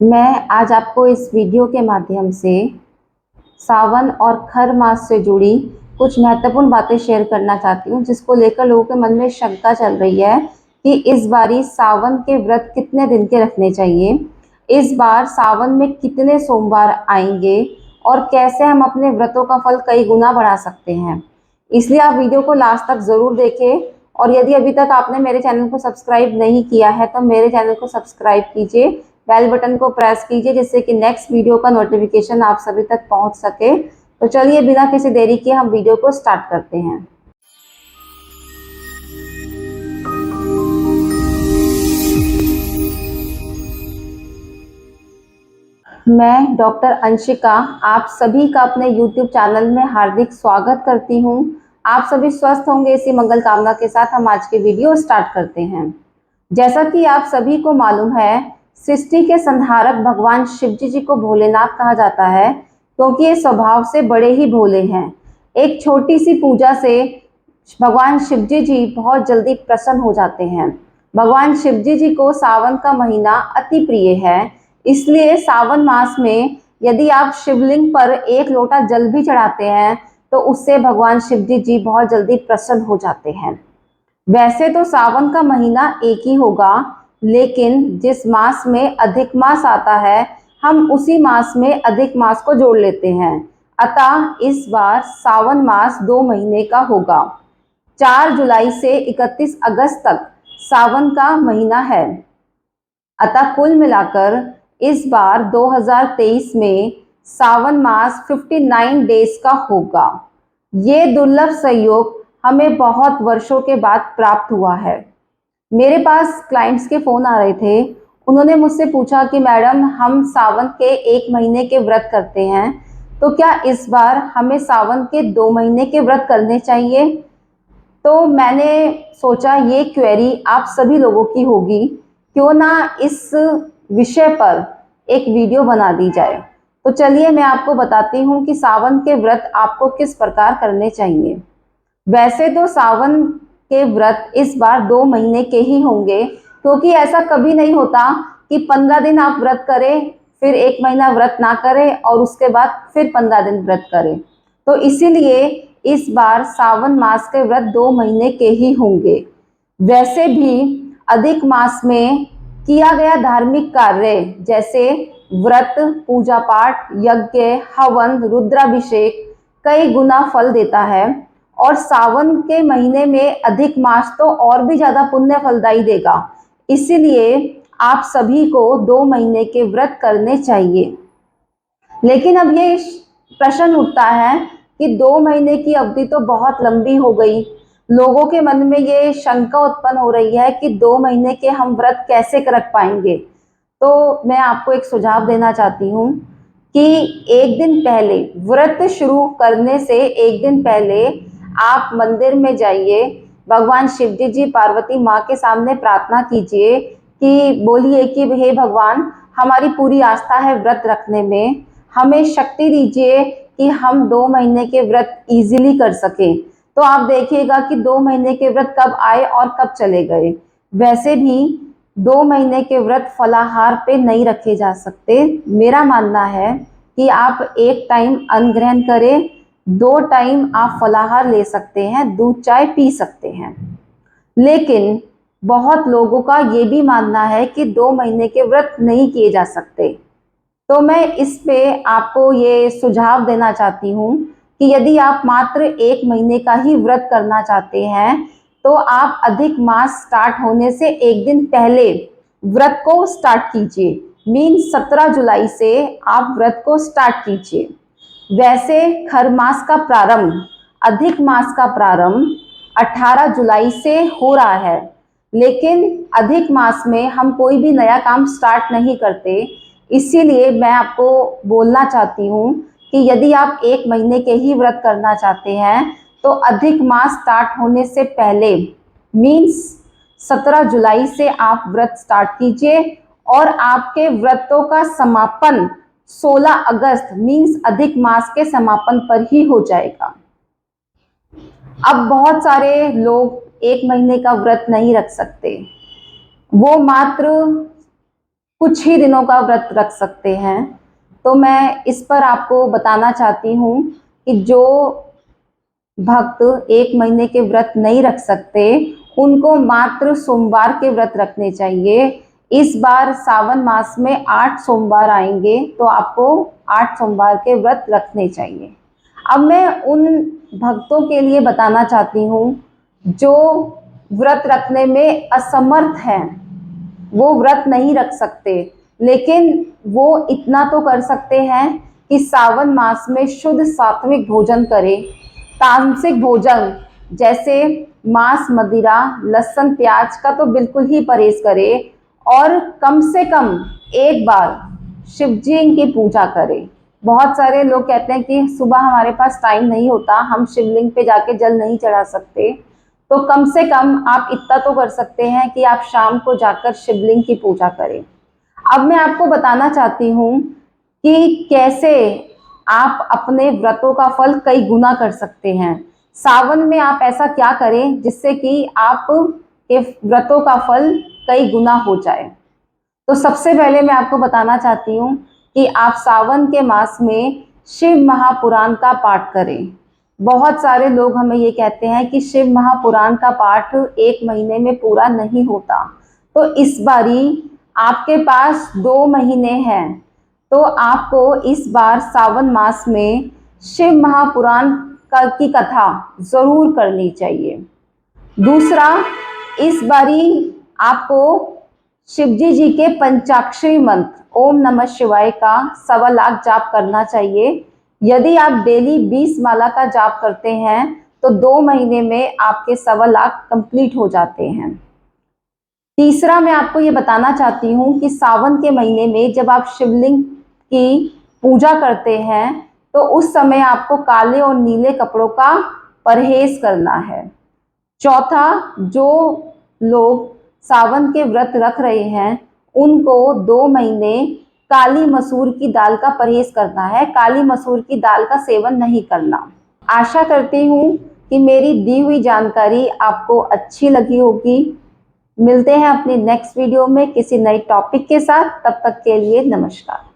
मैं आज आपको इस वीडियो के माध्यम से सावन और खर मास से जुड़ी कुछ महत्वपूर्ण बातें शेयर करना चाहती हूँ, जिसको लेकर लोगों के मन में शंका चल रही है कि इस बारी सावन के व्रत कितने दिन के रखने चाहिए, इस बार सावन में कितने सोमवार आएंगे और कैसे हम अपने व्रतों का फल कई गुना बढ़ा सकते हैं। इसलिए आप वीडियो को लास्ट तक ज़रूर देखें और यदि अभी तक आपने मेरे चैनल को सब्सक्राइब नहीं किया है तो मेरे चैनल को सब्सक्राइब कीजिए, बेल बटन को प्रेस कीजिए जिससे कि नेक्स्ट वीडियो का नोटिफिकेशन आप सभी तक पहुंच सके। तो चलिए बिना किसी देरी के हम वीडियो को स्टार्ट करते हैं। मैं डॉक्टर अंशिका आप सभी का अपने YouTube चैनल में हार्दिक स्वागत करती हूं। आप सभी स्वस्थ होंगे इसी मंगल कामना के साथ हम आज के वीडियो स्टार्ट करते हैं। जैसा कि आप सभी को मालूम है, सृष्टि के संहारक भगवान शिव जी को भोलेनाथ कहा जाता है क्योंकि ये स्वभाव से बड़े ही भोले हैं। एक छोटी सी पूजा से भगवान शिव जी बहुत जल्दी प्रसन्न हो जाते हैं। भगवान शिव जी को सावन का महीना अति प्रिय है, इसलिए सावन मास में यदि आप शिवलिंग पर एक लोटा जल भी चढ़ाते हैं तो उससे भगवान शिव जी बहुत जल्दी प्रसन्न हो जाते हैं। वैसे तो सावन का महीना एक ही होगा, लेकिन जिस मास में अधिक मास आता है हम उसी मास में अधिक मास को जोड़ लेते हैं। अतः इस बार सावन मास 2 महीने का होगा। 4 जुलाई से 31 अगस्त तक सावन का महीना है। अतः कुल मिलाकर इस बार 2023 में सावन मास 59 डेज का होगा। ये दुर्लभ संयोग हमें बहुत वर्षों के बाद प्राप्त हुआ है। मेरे पास क्लाइंट्स के फ़ोन आ रहे थे, उन्होंने मुझसे पूछा कि मैडम हम सावन के 1 महीने के व्रत करते हैं, तो क्या इस बार हमें सावन के 2 महीने के व्रत करने चाहिए। तो मैंने सोचा ये क्वेरी आप सभी लोगों की होगी, क्यों ना इस विषय पर एक वीडियो बना दी जाए। तो चलिए मैं आपको बताती हूँ कि सावन के व्रत आपको किस प्रकार करने चाहिए। वैसे तो सावन के व्रत इस बार 2 महीने के ही होंगे, क्योंकि ऐसा कभी नहीं होता कि 15 दिन आप व्रत करें फिर 1 महीना व्रत ना करें और उसके बाद फिर 15 दिन व्रत करें। तो इसीलिए इस बार सावन मास के व्रत 2 महीने के ही होंगे। वैसे भी अधिक मास में किया गया धार्मिक कार्य जैसे व्रत, पूजा पाठ, यज्ञ, हवन, रुद्राभिषेक कई गुना फल देता है और सावन के महीने में अधिक मास तो और भी ज्यादा पुण्य फलदायी देगा। इसीलिए आप सभी को 2 महीने के व्रत करने चाहिए। लेकिन अब ये प्रश्न उठता है कि 2 महीने की अवधि तो बहुत लंबी हो गई। लोगों के मन में ये शंका उत्पन्न हो रही है कि 2 महीने के हम व्रत कैसे रख पाएंगे। तो मैं आपको एक सुझाव देना चाहती हूँ कि एक दिन पहले, व्रत शुरू करने से एक दिन पहले आप मंदिर में जाइए, भगवान शिव जी पार्वती माँ के सामने प्रार्थना कीजिए कि बोलिए कि हे भगवान, हमारी पूरी आस्था है व्रत रखने में, हमें शक्ति दीजिए कि हम 2 महीने के व्रत इजीली कर सकें। तो आप देखिएगा कि 2 महीने के व्रत कब आए और कब चले गए। वैसे भी 2 महीने के व्रत फलाहार पे नहीं रखे जा सकते। मेरा मानना है कि आप एक टाइम अन्न ग्रहण करें, 2 टाइम आप फलाहार ले सकते हैं, दूध चाय पी सकते हैं। लेकिन बहुत लोगों का ये भी मानना है कि 2 महीने के व्रत नहीं किए जा सकते। तो मैं इस पे आपको ये सुझाव देना चाहती हूँ कि यदि आप मात्र 1 महीने का ही व्रत करना चाहते हैं तो आप अधिक मास स्टार्ट होने से एक दिन पहले व्रत को स्टार्ट कीजिए। मीन 17 जुलाई से आप व्रत को स्टार्ट कीजिए। वैसे खर मास का प्रारंभ, अधिक मास का प्रारंभ 18 जुलाई से हो रहा है, लेकिन अधिक मास में हम कोई भी नया काम स्टार्ट नहीं करते। इसीलिए मैं आपको बोलना चाहती हूँ कि यदि आप 1 महीने के ही व्रत करना चाहते हैं तो अधिक मास स्टार्ट होने से पहले मीन्स 17 जुलाई से आप व्रत स्टार्ट कीजिए और आपके व्रतों का समापन 16 अगस्त मीन्स अधिक मास के समापन पर ही हो जाएगा। अब बहुत सारे लोग 1 महीने का व्रत नहीं रख सकते, वो मात्र कुछ ही दिनों का व्रत रख सकते हैं। तो मैं इस पर आपको बताना चाहती हूँ कि जो भक्त 1 महीने के व्रत नहीं रख सकते, उनको मात्र सोमवार के व्रत रखने चाहिए। इस बार सावन मास में 8 सोमवार आएंगे, तो आपको 8 सोमवार के व्रत रखने चाहिए। अब मैं उन भक्तों के लिए बताना चाहती हूँ जो व्रत रखने में असमर्थ हैं, वो व्रत नहीं रख सकते, लेकिन वो इतना तो कर सकते हैं कि सावन मास में शुद्ध सात्विक भोजन करें। तामसिक भोजन जैसे मांस, मदिरा, लहसुन, प्याज का तो बिल्कुल ही परहेज करें और कम से कम एक बार शिव जी की पूजा करें। बहुत सारे लोग कहते हैं कि सुबह हमारे पास टाइम नहीं होता, हम शिवलिंग पे जाके जल नहीं चढ़ा सकते, तो कम से कम आप इतना तो कर सकते हैं कि आप शाम को जाकर शिवलिंग की पूजा करें। अब मैं आपको बताना चाहती हूँ कि कैसे आप अपने व्रतों का फल कई गुना कर सकते हैं। सावन में आप ऐसा क्या करें जिससे कि आप के व्रतों का फल कई गुना हो जाए। तो सबसे पहले मैं आपको बताना चाहती हूँ कि आप सावन के मास में शिव महापुराण का पाठ करें। बहुत सारे लोग हमें ये कहते हैं कि शिव महापुराण का पाठ 1 महीने में पूरा नहीं होता, तो इस बारी आपके पास 2 महीने हैं, तो आपको इस बार सावन मास में शिव महापुराण की कथा जरूर करनी चाहिए। दूसरा, इस बारी आपको शिवजी जी के पंचाक्षरी मंत्र ओम नमः शिवाय का 1.25 लाख जाप करना चाहिए। यदि आप डेली 20 माला का जाप करते हैं तो 2 महीने में आपके 1.25 लाख कंप्लीट हो जाते हैं। तीसरा, मैं आपको ये बताना चाहती हूँ कि सावन के महीने में जब आप शिवलिंग की पूजा करते हैं तो उस समय आपको काले और नीले कपड़ों का परहेज करना है। चौथा, जो लोग सावन के व्रत रख रहे हैं उनको 2 महीने काली मसूर की दाल का परहेज करना है, काली मसूर की दाल का सेवन नहीं करना। आशा करती हूँ कि मेरी दी हुई जानकारी आपको अच्छी लगी होगी। मिलते हैं अपनी नेक्स्ट वीडियो में किसी नई टॉपिक के साथ, तब तक के लिए नमस्कार।